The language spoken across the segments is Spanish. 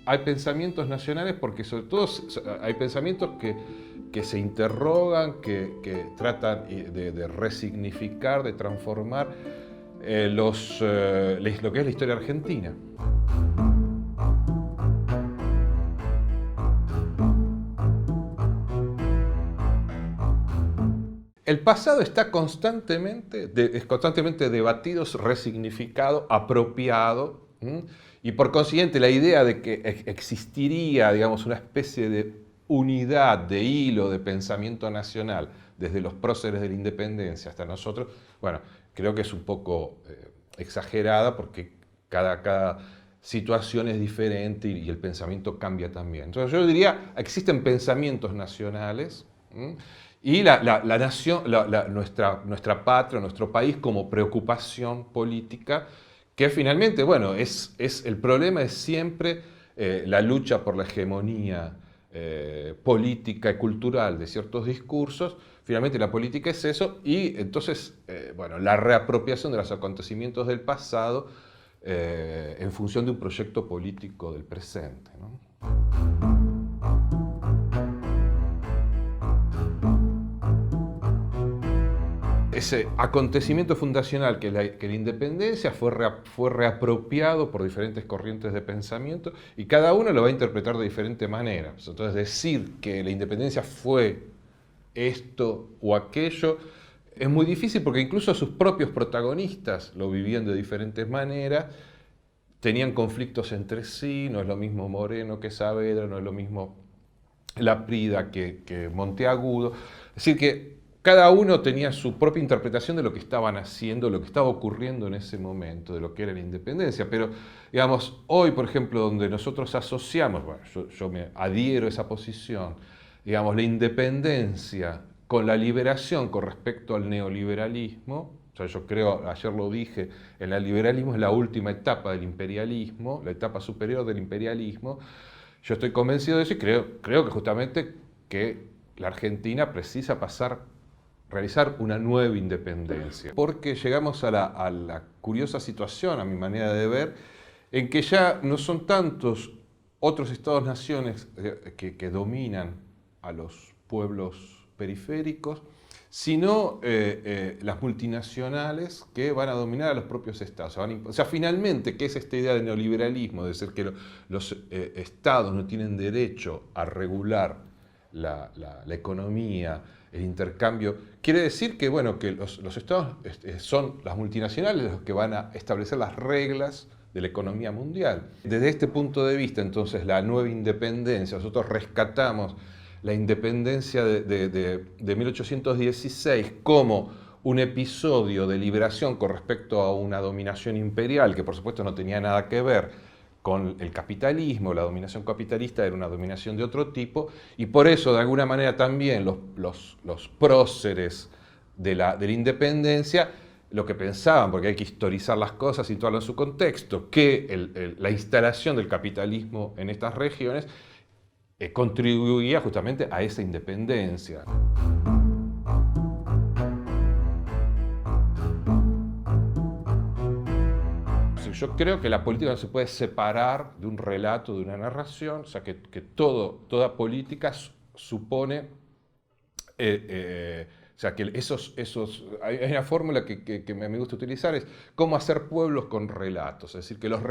hay pensamientos nacionales porque sobre todo hay pensamientos que se interrogan, que tratan de resignificar, de transformar lo que es la historia argentina. El pasado está es constantemente debatido, resignificado, apropiado, ¿m? Y por consiguiente la idea de que existiría, digamos, una especie de unidad, de hilo de pensamiento nacional, desde los próceres de la independencia hasta nosotros, bueno, creo que es un poco exagerada porque cada situación es diferente y el pensamiento cambia también. Entonces yo diría, existen pensamientos nacionales, ¿m? Y la nación, nuestra patria, nuestro país como preocupación política, que finalmente, bueno, el problema es siempre la lucha por la hegemonía política y cultural de ciertos discursos. Finalmente la política es eso y entonces, bueno, la reapropiación de los acontecimientos del pasado en función de un proyecto político del presente, ¿no? Ese acontecimiento fundacional que la independencia fue reapropiado por diferentes corrientes de pensamiento y cada uno lo va a interpretar de diferente manera. Entonces decir que la independencia fue esto o aquello es muy difícil porque incluso sus propios protagonistas lo vivían de diferentes maneras, tenían conflictos entre sí, no es lo mismo Moreno que Saavedra, no es lo mismo Laprida que Monteagudo. Es decir, que cada uno tenía su propia interpretación de lo que estaban haciendo, lo que estaba ocurriendo en ese momento, de lo que era la independencia. Pero, digamos, hoy, por ejemplo, donde nosotros asociamos, bueno, yo me adhiero a esa posición, digamos, la independencia con la liberación con respecto al neoliberalismo. O sea, yo creo, ayer lo dije, el liberalismo es la última etapa del imperialismo, la etapa superior del imperialismo. Yo estoy convencido de eso y creo que justamente que la Argentina precisa realizar una nueva independencia. Porque llegamos a la curiosa situación, a mi manera de ver, en que ya no son tantos otros estados-naciones que dominan a los pueblos periféricos, sino las multinacionales que van a dominar a los propios estados. O sea, finalmente, ¿qué es esta idea de neoliberalismo? De decir que los estados no tienen derecho a regular la economía, el intercambio. Quiere decir que, bueno, que los estados son las multinacionales los que van a establecer las reglas de la economía mundial. Desde este punto de vista, entonces, la nueva independencia, nosotros rescatamos la independencia de 1816 como un episodio de liberación con respecto a una dominación imperial que por supuesto no tenía nada que ver con el capitalismo, la dominación capitalista era una dominación de otro tipo y por eso de alguna manera también los próceres de la independencia lo que pensaban, porque hay que historizar las cosas, situarlas en su contexto, que la instalación del capitalismo en estas regiones contribuía justamente a esa independencia. Yo creo que la política no se puede separar de un relato, de una narración, o sea que toda política supone, o sea que hay una fórmula que me gusta utilizar, es cómo hacer pueblos con relatos, es decir, que los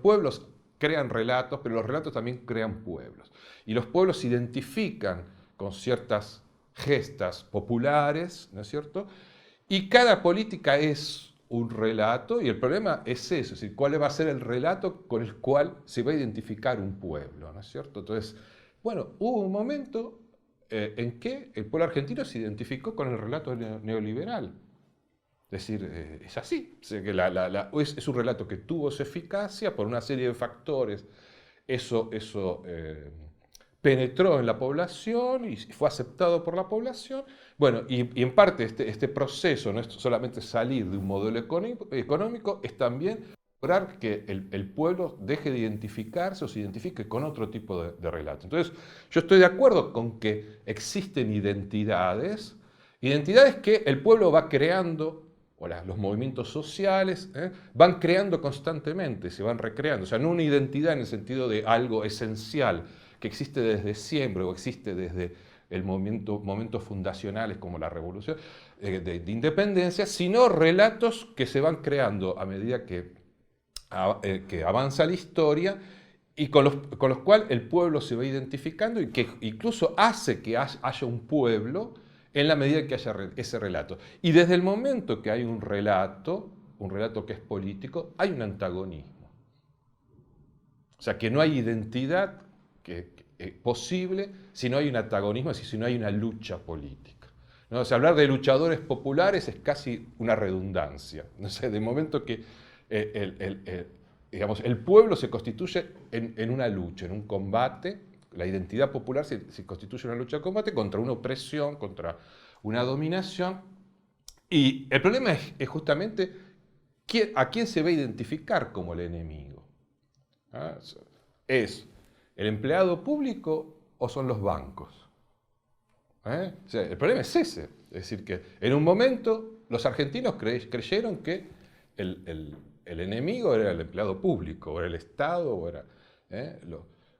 pueblos crean relatos, pero los relatos también crean pueblos. Y los pueblos se identifican con ciertas gestas populares, ¿no es cierto? Y cada política es un relato y el problema es eso, es decir, cuál va a ser el relato con el cual se va a identificar un pueblo, ¿no es cierto? Entonces, bueno, hubo un momento en que el pueblo argentino se identificó con el relato neoliberal. Es decir, es así. O sea, que es un relato que tuvo su eficacia por una serie de factores. Eso penetró en la población y fue aceptado por la población. Bueno, y en parte este proceso no es solamente salir de un modelo económico, es también lograr que el pueblo deje de identificarse o se identifique con otro tipo de relato. Entonces, yo estoy de acuerdo con que existen identidades que el pueblo va creando los movimientos sociales, van creando constantemente, se van recreando. O sea, no una identidad en el sentido de algo esencial que existe desde siempre o existe desde momentos fundacionales como la revolución de independencia, sino relatos que se van creando a medida que avanza la historia y con los cuales el pueblo se va identificando y que incluso hace que haya un pueblo en la medida que haya ese relato. Y desde el momento que hay un relato que es político, hay un antagonismo. O sea, que no hay identidad posible si no hay un antagonismo, si no hay una lucha política, ¿no? O sea, hablar de luchadores populares es casi una redundancia. No sé, de momento que digamos, el pueblo se constituye en una lucha, en un combate. La identidad popular se constituye en una lucha de combate contra una opresión, contra una dominación. Y el problema es justamente a quién se va a identificar como el enemigo. ¿Ah? ¿Es el empleado público o son los bancos? O sea, el problema es ese. Es decir, que en un momento los argentinos creyeron que el enemigo era el empleado público, o era el Estado, o era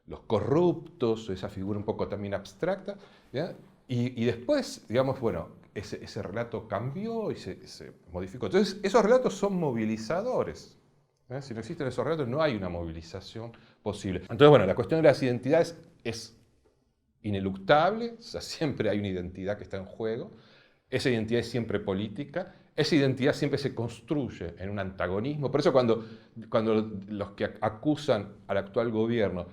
los corruptos, esa figura un poco también abstracta. ¿Ya? Y después, digamos, bueno, ese relato cambió y se modificó. Entonces, esos relatos son movilizadores. Si no existen esos relatos, no hay una movilización posible. Entonces, bueno, la cuestión de las identidades es ineluctable, o sea, siempre hay una identidad que está en juego, esa identidad es siempre política, esa identidad siempre se construye en un antagonismo. Por eso cuando los que acusan al actual gobierno,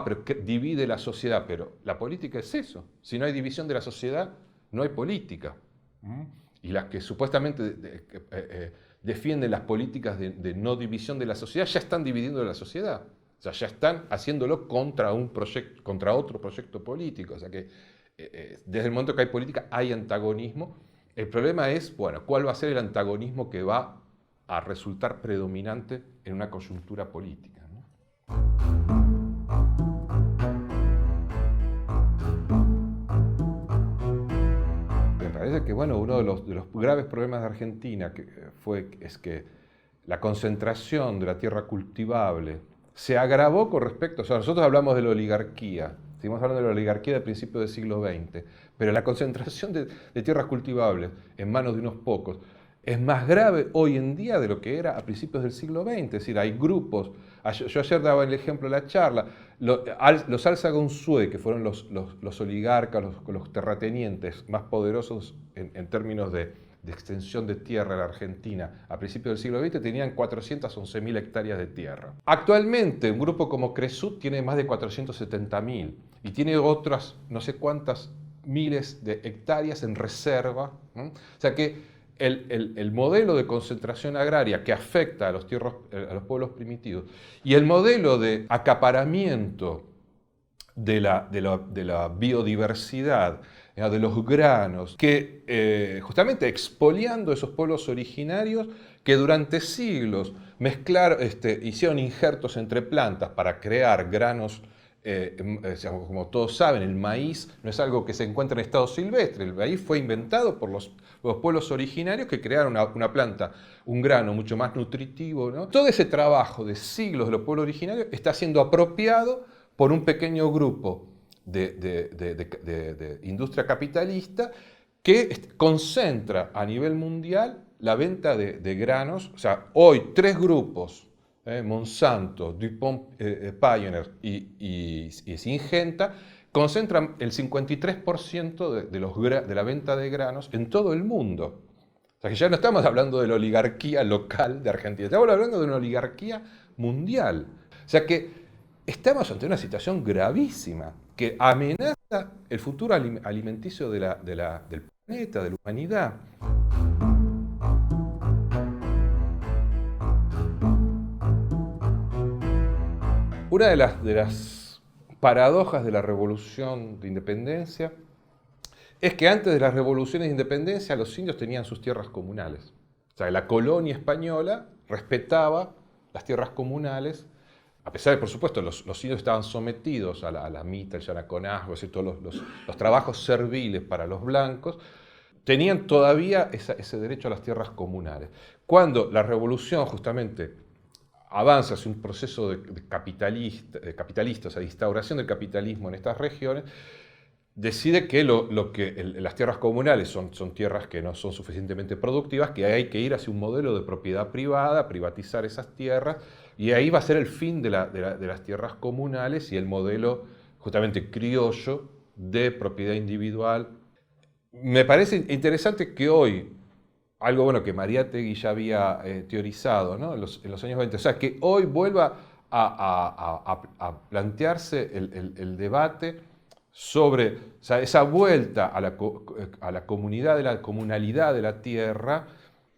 pero que divide la sociedad, pero la política es eso, si no hay división de la sociedad, no hay política. Y las que supuestamente defienden las políticas de no división de la sociedad, ya están dividiendo la sociedad. O sea, ya están haciéndolo contra otro proyecto político. O sea que desde el momento que hay política hay antagonismo. El problema es, bueno, ¿cuál va a ser el antagonismo que va a resultar predominante en una coyuntura política, ¿no? Me parece que, bueno, uno de los graves problemas de Argentina es que la concentración de la tierra cultivable se agravó con respecto, o sea, nosotros hablamos de la oligarquía, seguimos hablando de la oligarquía del principio del siglo XX, pero la concentración de tierras cultivables en manos de unos pocos es más grave hoy en día de lo que era a principios del siglo XX. Es decir, hay grupos, yo ayer daba el ejemplo de la charla, los Alza-Gonzúe, que fueron los oligarcas, los terratenientes más poderosos en términos de extensión de tierra en la Argentina a principios del siglo XX, tenían 411.000 hectáreas de tierra. Actualmente, un grupo como Cresut tiene más de 470.000 y tiene otras no sé cuántas miles de hectáreas en reserva, ¿no? O sea que el modelo de concentración agraria que afecta a los pueblos primitivos y el modelo de acaparamiento de la biodiversidad, de los granos, que justamente expoliando esos pueblos originarios que durante siglos hicieron injertos entre plantas para crear granos. Como todos saben, el maíz no es algo que se encuentra en estado silvestre, el maíz fue inventado por los pueblos originarios que crearon una planta, un grano mucho más nutritivo, ¿no? Todo ese trabajo de siglos de los pueblos originarios está siendo apropiado por un pequeño grupo de industria capitalista que concentra a nivel mundial la venta de granos. O sea, hoy 3 grupos, Monsanto, DuPont, Pioneer y Syngenta, concentran el 53% de la venta de granos en todo el mundo. O sea que ya no estamos hablando de la oligarquía local de Argentina, estamos hablando de una oligarquía mundial. O sea que estamos ante una situación gravísima que amenaza el futuro alimenticio del planeta, de la humanidad. Una de las paradojas de la revolución de independencia es que antes de las revoluciones de independencia los indios tenían sus tierras comunales. O sea, la colonia española respetaba las tierras comunales, a pesar de, por supuesto, los indios estaban sometidos a la mita, el yanaconazgo, todos los trabajos serviles para los blancos, tenían todavía ese derecho a las tierras comunales. Cuando la revolución justamente avanza hacia un proceso de capitalista, o sea, de instauración del capitalismo en estas regiones, decide que las tierras comunales son tierras que no son suficientemente productivas, que hay que ir hacia un modelo de propiedad privada, privatizar esas tierras, y ahí va a ser el fin de las tierras comunales y el modelo justamente criollo de propiedad individual. Me parece interesante que hoy, algo bueno que Mariátegui ya había teorizado, ¿no? en los años 20, o sea, que hoy vuelva a plantearse el debate sobre, o sea, esa vuelta a la comunidad, de la comunalidad de la tierra,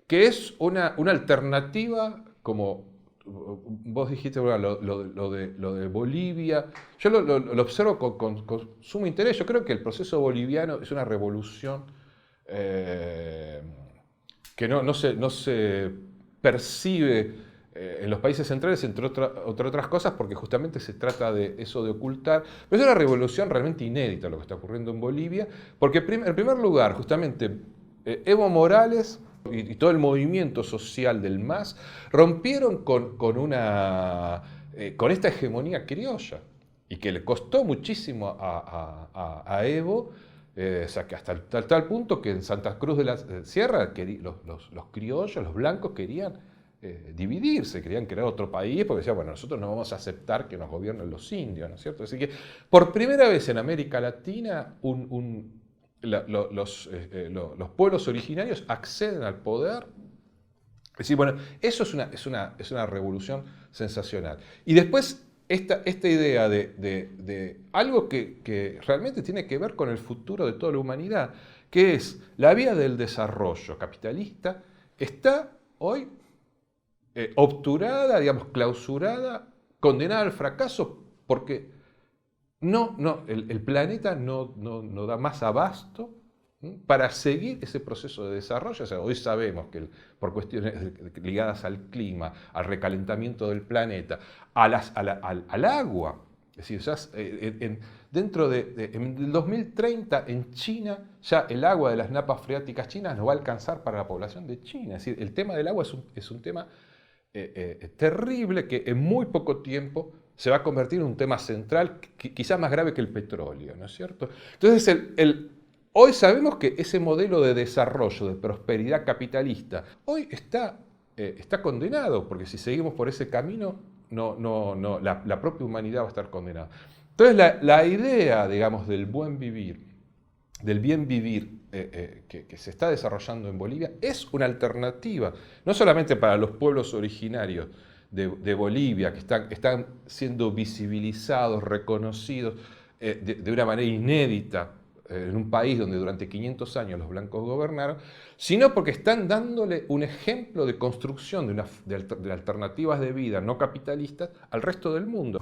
que es una alternativa, como vos dijiste, bueno, lo de Bolivia. Yo lo observo con sumo interés. Yo creo que el proceso boliviano es una revolución que no se percibe en los países centrales, entre otras cosas, porque justamente se trata de eso de ocultar. Pero es una revolución realmente inédita lo que está ocurriendo en Bolivia, porque en primer lugar, justamente, Evo Morales y todo el movimiento social del MAS rompieron con esta hegemonía criolla, y que le costó muchísimo a Evo. O sea, que hasta tal punto que en Santa Cruz de la Sierra los criollos, los blancos, querían dividirse, querían crear otro país, porque decían, bueno, nosotros no vamos a aceptar que nos gobiernen los indios, ¿no es cierto? Así que por primera vez en América Latina los pueblos originarios acceden al poder. Es decir, bueno, eso es una revolución sensacional. Y después esta idea de algo que realmente tiene que ver con el futuro de toda la humanidad, que es la vía del desarrollo capitalista, está hoy obturada, digamos, clausurada, condenada al fracaso, porque el planeta no da más abasto para seguir ese proceso de desarrollo. O sea, hoy sabemos que por cuestiones ligadas al clima, al recalentamiento del planeta, al agua, es decir, ya en el 2030 en China ya el agua de las napas freáticas chinas no va a alcanzar para la población de China. Es decir, el tema del agua es un tema terrible que en muy poco tiempo se va a convertir en un tema central, quizás más grave que el petróleo, ¿no es cierto? Entonces, hoy sabemos que ese modelo de desarrollo, de prosperidad capitalista, hoy está condenado, porque si seguimos por ese camino, la propia humanidad va a estar condenada. Entonces, la idea, digamos, del buen vivir, del bien vivir que se está desarrollando en Bolivia, es una alternativa, no solamente para los pueblos originarios de Bolivia, que están siendo visibilizados, reconocidos de una manera inédita en un país donde durante 500 años los blancos gobernaron, sino porque están dándole un ejemplo de construcción de alternativas de vida no capitalistas al resto del mundo.